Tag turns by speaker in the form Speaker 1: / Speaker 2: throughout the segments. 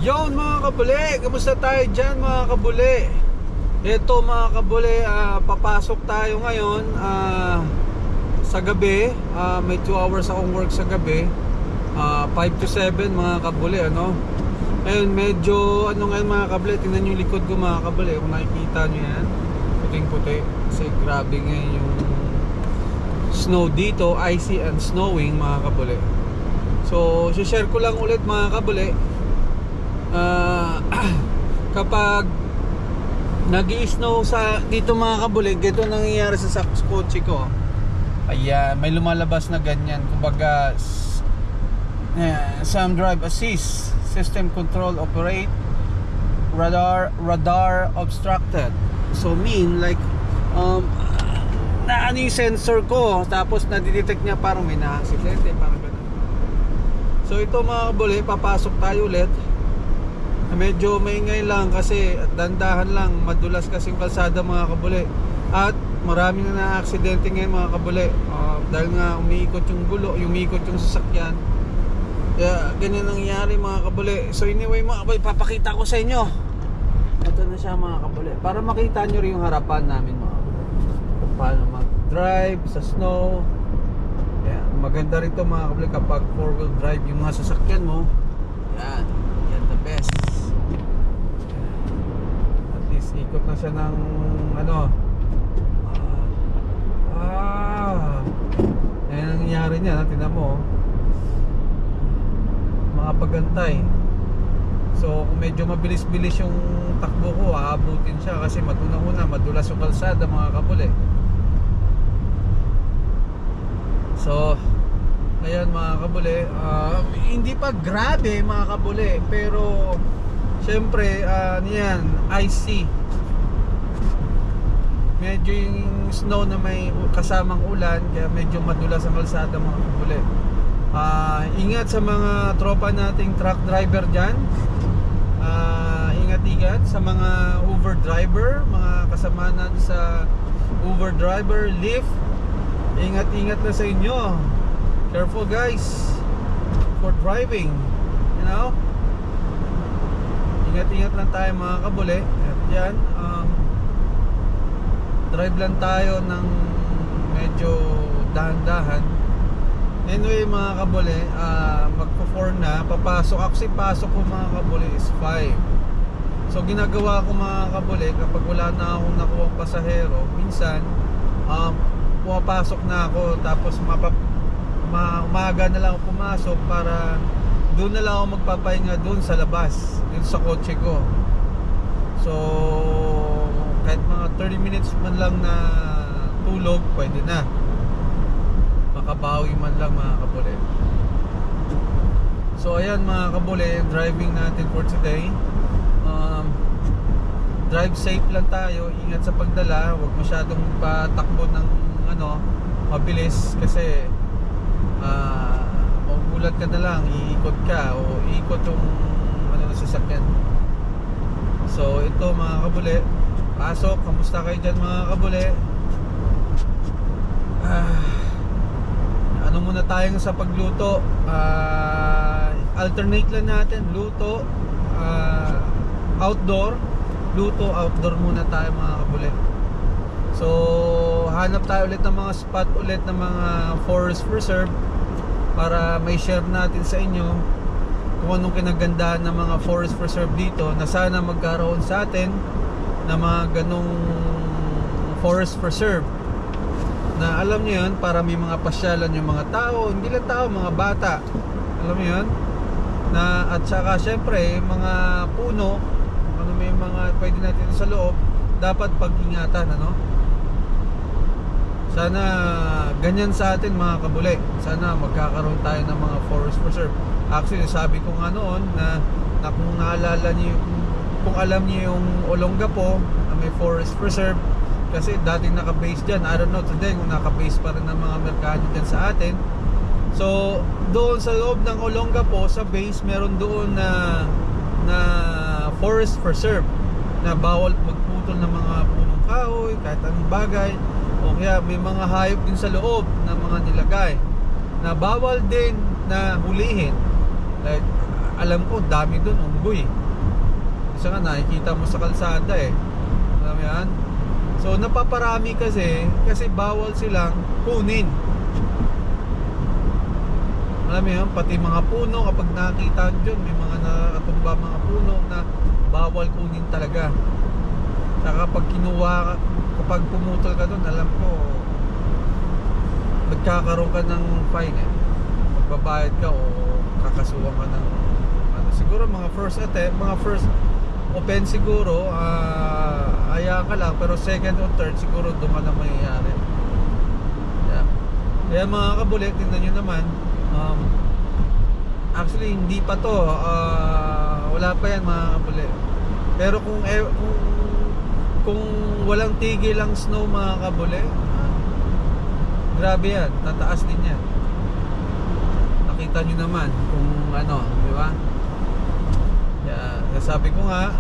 Speaker 1: Yon mga kabuli, kamusta tayo dyan mga kabuli? Ito mga kabuli, papasok tayo ngayon sa gabi. May 2 hours akong work sa gabi, 5 to 7 mga kabuli, ano? Ayun, medyo ano ngayon mga kabuli, tingnan nyo yung likod ko mga kabuli. Kung nakikita nyo yan, puting puti. Kasi grabe ngayon yung snow dito, icy and snowing mga kabuli. So, share ko lang ulit mga kabuli. Kapag nag-i-snow sa dito mga kabuli, ganito nangyayari sa kotse ko. Ayan, may lumalabas na ganyan. Kumbaga, some drive assist, system control operate, radar obstructed. So mean like na ano yung sensor ko, tapos nadidetect niya parang may na-aksidente, parang ganun. So ito mga kabuli, papasok tayo ulit. Medyo maingay lang kasi dandahan lang, madulas kasi yung kalsada mga kabuli. At marami na na-aksidente ngayon mga kabuli, dahil nga umiikot yung gulo, umiikot yung sasakyan. Kaya ganyan nangyayari mga kabuli. So anyway mga kabuli, papakita ko sa inyo. Ito na siya mga kabuli, para makita nyo rin yung harapan namin mga kabuli, paano mag-drive sa snow. Kaya maganda rito mga kabuli kapag 4-wheel drive yung mga sasakyan mo. Yan, yan the best. At least ikot na siya ng ano, yan ang nangyari niya, tingnan mo, makapagantay. So kung medyo mabilis-bilis yung takbo ko, aabutin siya kasi matuna-una, madulas yung kalsada mga kabuli. So ayan mga kabuli, hindi pa grabe mga kabuli, pero syempre yan, icy. Medyo yung snow na may kasamang ulan, kaya medyo madulas ang kalsada mga kabuli. Ingat sa mga tropa nating truck driver dyan. Ingat-ingat sa mga Uber driver, mga kasama natin sa Uber driver, Lyft. Ingat-ingat na sa inyo. Careful guys for driving, you know. Ingat-ingat lang tayo mga kabuli. At yan, drive lang tayo ng medyo dahan-dahan. Anyway mga kabuli, magpo-4 na, papasok. Actually pasok ko mga kabuli is 5. So ginagawa ko mga kabuli, kapag wala na akong nakuha pasahero, minsan pumapasok na ako, tapos umaga na lang ako pumasok para doon na lang ako magpapahinga doon sa labas, doon sa kotse ko. So kahit mga 30 minutes man lang na tulog, pwede na, makabawi man lang mga kabuli. So ayan mga kabuli, yung driving natin for today. Drive safe lang tayo, ingat sa pagdala, huwag masyadong patakbo ng ano, mabilis kasi magugulat ka na lang, iikot ka o iikot yung ano, sasakyan. So ito mga kabuli, pasok. Kamusta kayo dyan mga kabuli? Ano muna tayo sa pagluto, alternate lang natin, luto, outdoor, luto, outdoor muna tayo mga kabuli. So hanap tayo ulit ng mga spot ulit ng mga forest preserve para may share natin sa inyo kung anong kinagandahan ng mga forest preserve dito, na sana magkaroon sa atin na mga ganong forest preserve, na alam niyo yun, para may mga pasyalan yung mga tao, hindi lang tao, mga bata, alam niyo yun, na at saka syempre mga puno, ano, may mga pwede natin sa loob, dapat pag-ingatan, ano. Sana ganyan sa atin mga kabuli, sana magkakaroon tayo ng mga forest preserve. Actually sabi ko nga noon na kung naalala niyo, kung alam niyo yung Olongapo na may forest preserve, kasi dating naka-base dyan, I don't know today kung naka-base pa rin ng mga Amerikano dyan sa atin. So doon sa loob ng Olongapo, sa base, meron doon na forest preserve, na bawal magputol ng mga punong kahoy, kahit anong bagay, o kaya may mga hayop din sa loob na mga nilagay na bawal din na hulihin. Like alam ko dami doon unggoy. Isa nga nakikita mo sa kalsada eh. Alam mo yan? So napaparami kasi bawal silang kunin. Alam mo yan, pati mga puno kapag nakita dyan, may mga nakatumba mga puno na bawal kunin talaga. Saka kapag kinuha, kapag pumutol ka doon, alam ko magkakaroon ka ng fine eh. Magbabayad ka o kakasuhan ka ng ano, siguro mga first attempt, mga first offense siguro, hayaan ka lang, pero second or third siguro doon ka na mayayari. Yeah. Kaya mga kabulit, tingnan nyo naman, actually hindi pa to, wala pa yan mga kabulit. Pero kung walang tigil ang snow mga kabulit, grabe yan, tataas din yan. Nakita nyo naman kung ano, di ba? Yeah, sabi ko nga,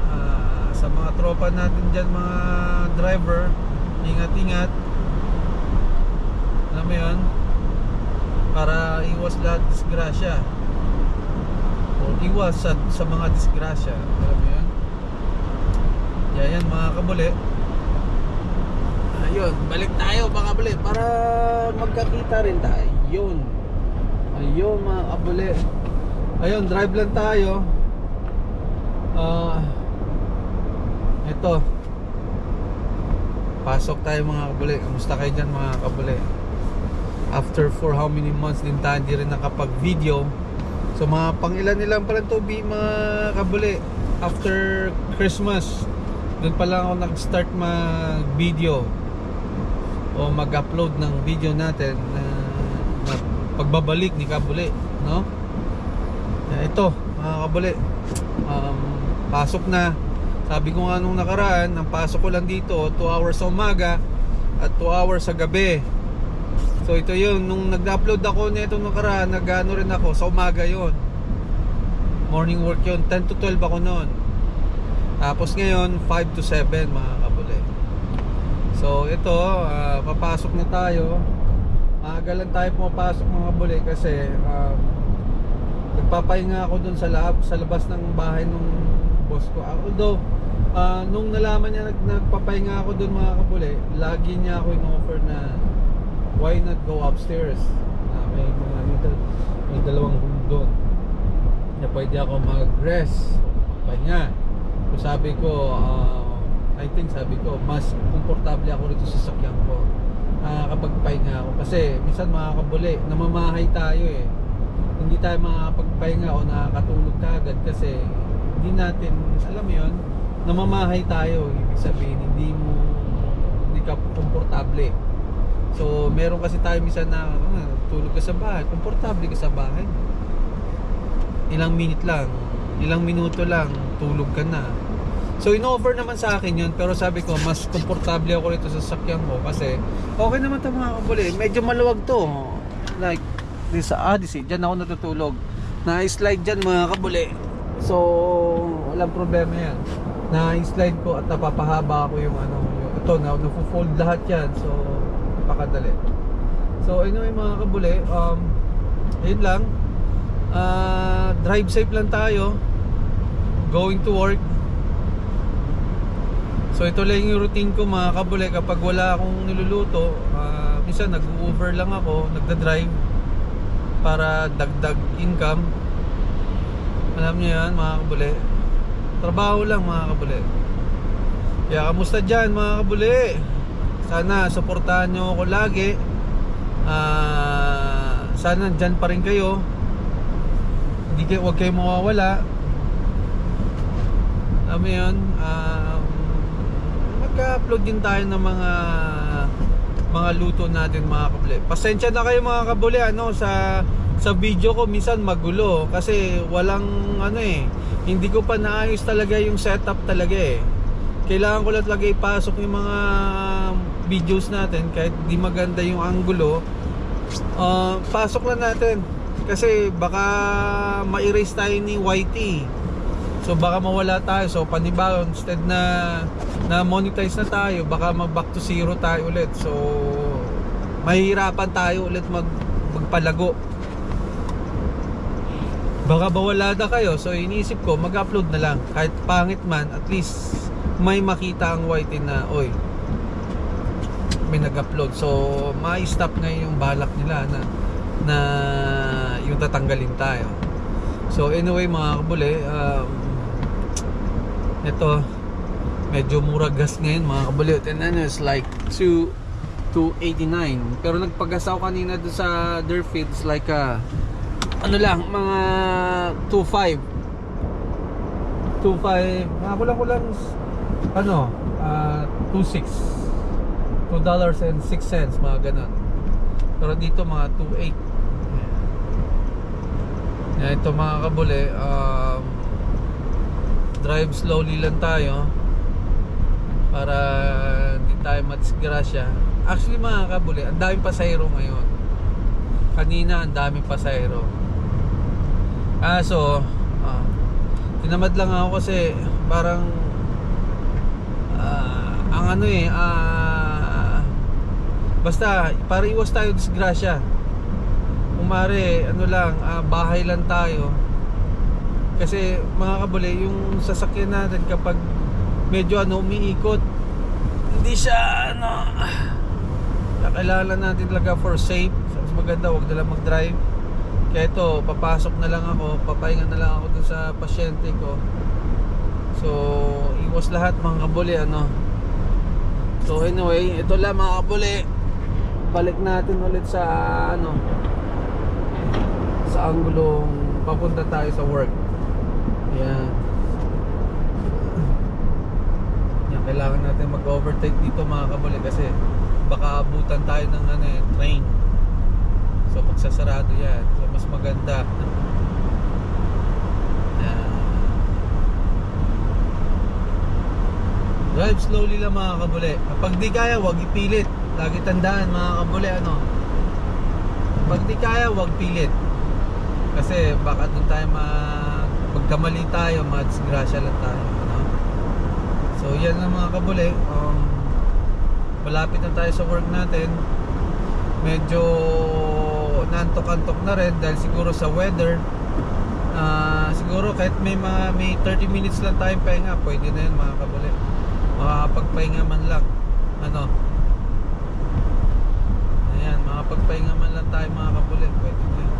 Speaker 1: sa mga tropa natin dyan, mga driver, ingat-ingat. Alam mo yun, para iwas lahat disgrasya o iwas sa mga disgrasya. Alam mo yun? Yan mga kabuli. Ayun, balik tayo mga kabuli para magkakita rin tayo. Ayun mga kabuli. Ayun, drive lang tayo. Ito, pasok tayo mga kabuli. Kamusta kayo dyan mga kabuli? After for how many months din tayo hindi rin nakapag-video. So mga pangilan-ilan pa lang to mga kabuli. After Christmas, doon pa lang ako nag-start mag-video o mag-upload ng video natin na pagbabalik ni kabuli, no? Ito mga kabuli, pasok na. Sabi ko nga nung nakaraan, ang pasok ko lang dito 2 hours sa umaga at 2 hours sa gabi. So ito yun, nung nag-upload ako nito nakaraan, nag-ano rin ako sa umaga yun, morning work yun, 10 to 12 ako noon. Tapos ngayon 5 to 7 mga kabuli. So ito, papasok na tayo. Maaga lang tayo pumapasok mga kabuli kasi nagpapahinga ako dun sa labas ng bahay nung boss ko. Although nung nalaman niya nagpapahinga ako dun mga kabuli, lagi niya ako in-offer na why not go upstairs. May dalawang room doon na pwede ako mag-rest, magpahinga. So sabi ko, I think sabi ko, mas komportable ako rito sa sakyan ko kapag pahinga ako. Kasi minsan mga kabuli, namamahay tayo eh. Hindi tayo makakapagpahinga o nakakatulog kagad kasi hindi natin, alam mo yun, namamahay tayo. Ibig sabihin, hindi ka komportable. So meron kasi tayo minsan na tulog ka sa bahay, komportable ka sa bahay. Ilang minuto lang tulog ka na. So in-offer naman sa akin yun, pero sabi ko mas komportable ako rito sa sakyan ko kasi okay naman ito mga kabuli. Medyo maluwag to, like this sa Odyssey, dyan ako natutulog. Na-slide dyan mga kabuli. So walang problema yan. Na-slide ko at napapahaba ako yung ito na nafu-fold lahat yan. So napakadali. So anyway mga kabuli, ayun lang. Drive safe lang tayo going to work. So ito lang yung routine ko mga kabuli kapag wala akong niluluto. Minsan nag-Uber lang ako, nagda-drive para dagdag income. Alam niyo yan mga kabuli, trabaho lang mga kabuli. Kaya kamusta dyan mga kabuli? Sana suportahan nyo ako lagi. Sana dyan pa rin kayo. Huwag kayo mawawala. Alam mo yun, mag-upload din tayo ng mga luto natin mga kabuli. Pasensya na kayo mga kabuli sa video ko minsan magulo kasi walang hindi ko pa naayos talaga yung setup talaga eh. Kailangan ko lang talaga ipasok yung mga videos natin kahit di maganda yung angulo. Pasok lang natin kasi baka ma-erase tayo ni YT. So baka mawala tayo. So panibago, instead na monetize na tayo, baka mag back to zero tayo ulit. So mahihirapan tayo ulit magpalago. baka bawalada kayo. So iniisip ko mag-upload na lang. Kahit pangit man, at least may makita ang white na oy, may nag-upload. So ma-stop ngayon yung balak nila na yung tatanggalin tayo. So anyway mga kabuli, ito medyo mura gas ngayon mga kabuli. And then it's like 289. Pero nagpagas ako kanina doon sa Durfeed, it's like ano lang, mga 2.5 mga kulang ano, 2.6 $2.06 mga ganun. Pero dito mga 2.8. Yan, ito mga kabuli, drive slowly lang tayo para hindi tayo madisgrasya. Actually mga kabuli, ang daming pasahero ngayon. Kanina ang daming pasahero. So tinamad lang ako kasi parang ang ano basta para iwas tayo disgrasya. Umare ano lang, bahay lang tayo. Kasi mga kabuli, yung sasakyan natin kapag medyo umiikot, hindi siya kailangan natin talaga for safe. Mas maganda wag na lang mag-drive. Kaya ito, papasok na lang ako, papahinga na lang ako dun sa pasyente ko. So iwas lahat mga kabuli So anyway, ito lang mga kabuli. Balik natin ulit sa sa anggulong papunta tayo sa work. Yan. Kailangan natin mag-overtake dito mga kabuli kasi baka abutan tayo ng train. So magsasarado yan. So mas maganda. Yan. Drive slowly lang mga kabuli. Kapag di kaya, wag ipilit. Lagi tandaan mga kabuli Kapag di kaya, wag pilit. Kasi baka doon tayo pagkamali tayo, madisgrasya lang tayo. So yan lang mga kabuli. Malapit na tayo sa work natin. Medyo nantok-antok na rin dahil siguro sa weather. Siguro kahit may 30 minutes lang tayong pahinga, pwede na yun mga kabuli. Makakapagpahinga man lang. Ayan, makakapagpahinga man lang tayo mga kabuli, pwede na yun.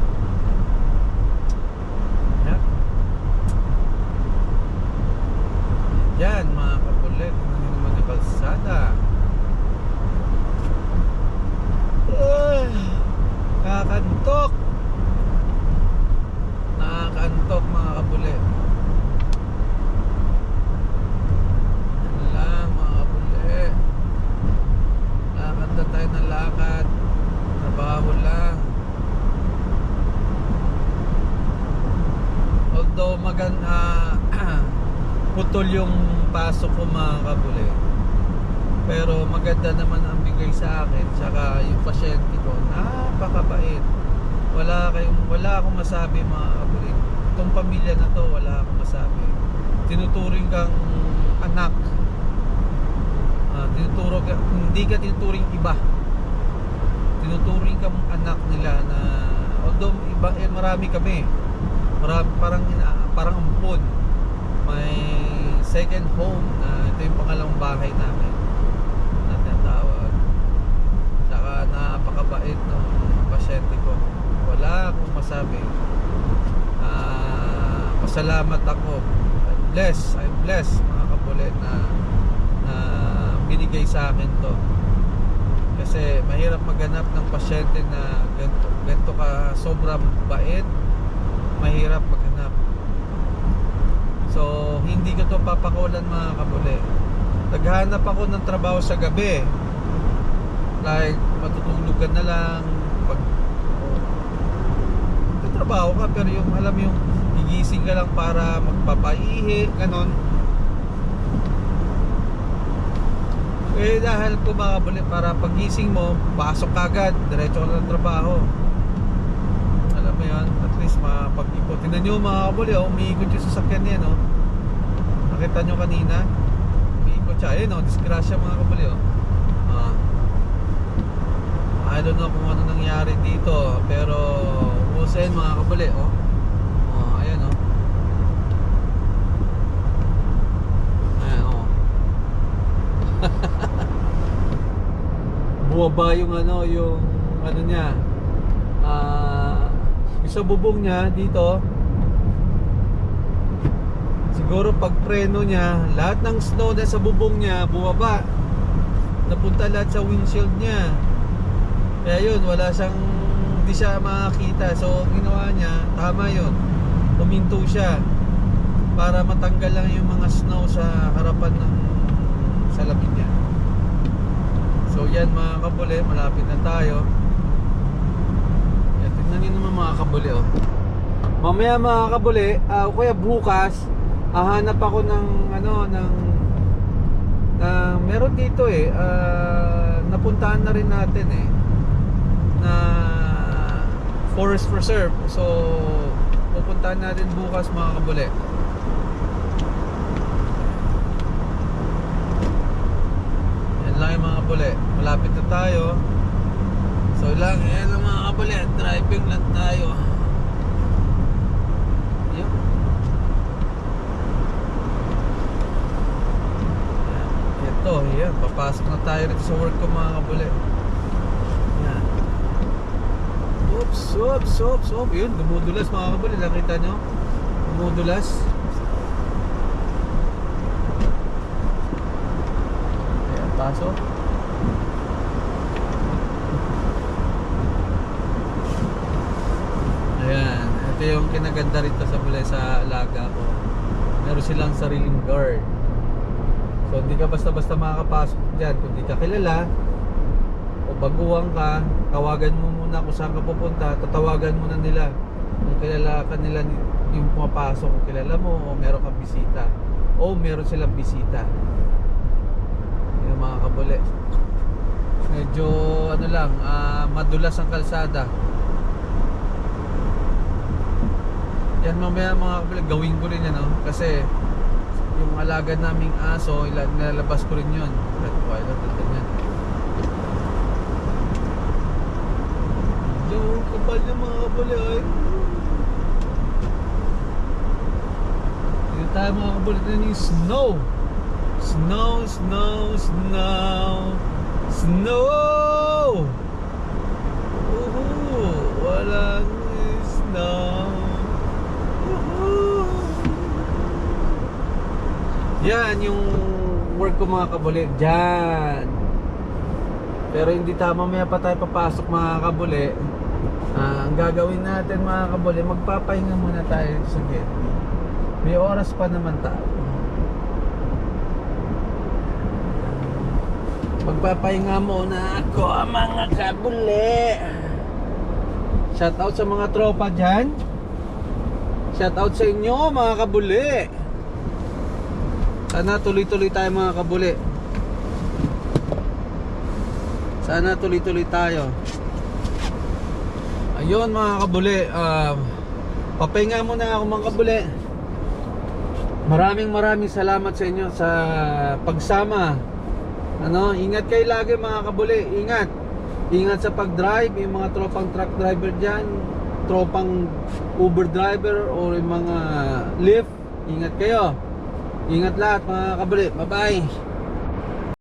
Speaker 1: Yan mga kabuli, kung ano naman yung kalsada. Nakakantok. Nakakantok mga kabuli. Yan lang mga kabuli. Lakad na tayo ng lakad. Trabaho lang. Although putol yung pasok ko mga kabuli, pero maganda naman ang bigay sa akin. Tsaka yung pasyente ko napakabait. Wala akong masabi mga kabuli. Itong pamilya na to, wala akong masabi. Tinuturing kang anak. Hindi ka tinuturing iba. Tinuturing kang anak nila na although iba, marami kami. Parang ampon. May second home na ito yung pangalawang bahay namin na tinatawag. Saka napakabait ng pasyente ko. Wala akong masabi. Pasalamat ako. I'm blessed mga kabulit na binigay sa akin to. Kasi mahirap maghanap ng pasyente na ganito ka sobrang bait. Mahirap maghanap. So hindi ko to papakulan mga kabuli. Naghahanap ako ng trabaho sa gabi, like matutulog ka na lang trabaho ka, pero yung alam yung gigising ka lang para magpapaihi, ganon. Dahil ko mga kabuli, para pagising mo pasok kagad, diretso ka ng trabaho. Alam mo yan, at least mapag-ipot. Tingnan nyo mga kabuli, umiikot yung sasakyan niya, nakita nyo kanina, umiikot siya. Ayun disgrasya mga kabuli. I don't know kung ano nangyari dito, pero usain mga kabuli. bumaba yung yung niya, yung sa bubong niya dito. Siguro pag preno niya, lahat ng snow na sa bubong niya bumaba, napunta lahat sa windshield niya. Kaya yun, hindi siya makakita. So ginawa niya, tama yun, huminto siya para matanggal lang yung mga snow sa harapan ng salamin niya. So yan mga kabuli, malapit na tayo. Yan, tignan nyo naman mga kabuli, oh. Mamaya mga kabuli, kaya bukas hahanap ako ng meron dito napuntahan na rin natin na forest reserve. So pupuntahan natin bukas mga kabuli. Yan lang yung mga kabuli, malapit na tayo. So yan lang mga kabuli, driving lang tayo. Yun. Ito, yan, papasok na tayo rito sa work ko mga kabuli. Yan. Oops. Yun, dumudulas mga kabuli, nakita nyo? Dumudulas. Ayan, pasok. Ayan, ito yung kinaganda rito sa bulay sa alaga ko. Meron silang sariling guard. So hindi ka basta-basta makakapasok dyan. Kung di ka kilala o baguhan ka, tawagan mo muna kung saan ka pupunta. Tatawagan mo na nila kung kilala ka nila yung pumapasok, kung kilala mo o meron kang bisita o meron silang bisita. Yung mga kabuli, medyo madulas ang kalsada. Yan mamaya mga kabuli, gawin ko rin yan, kasi yung alaga naming aso, nilalabas ko rin yun. Yung kapal niya mga kabuli, ay. Dito tayo mga kabuli, na yung snow. Snow! Walang snow. Yan yung work ko mga kabuli, dyan. Pero hindi tama, mamaya pa tayo papasok mga kabuli. Ang gagawin natin mga kabuli, magpapahinga muna tayo sa gate. May oras pa naman tayo. Magpapahinga muna ako mga kabuli. Shout out sa mga tropa dyan. Shout out sa inyo mga kabuli. Sana tuloy-tuloy tayo mga kabuli. Sana tuloy-tuloy tayo. Ayun mga kabuli, papahinga muna ako mga kabuli. Maraming salamat sa inyo sa pagsama. Ingat kayo lagi mga kabuli. Ingat sa pag-drive. Yung mga tropang truck driver dyan, tropang Uber driver o yung mga Lyft, ingat kayo. Ingat lahat mga kabuli. Bye bye.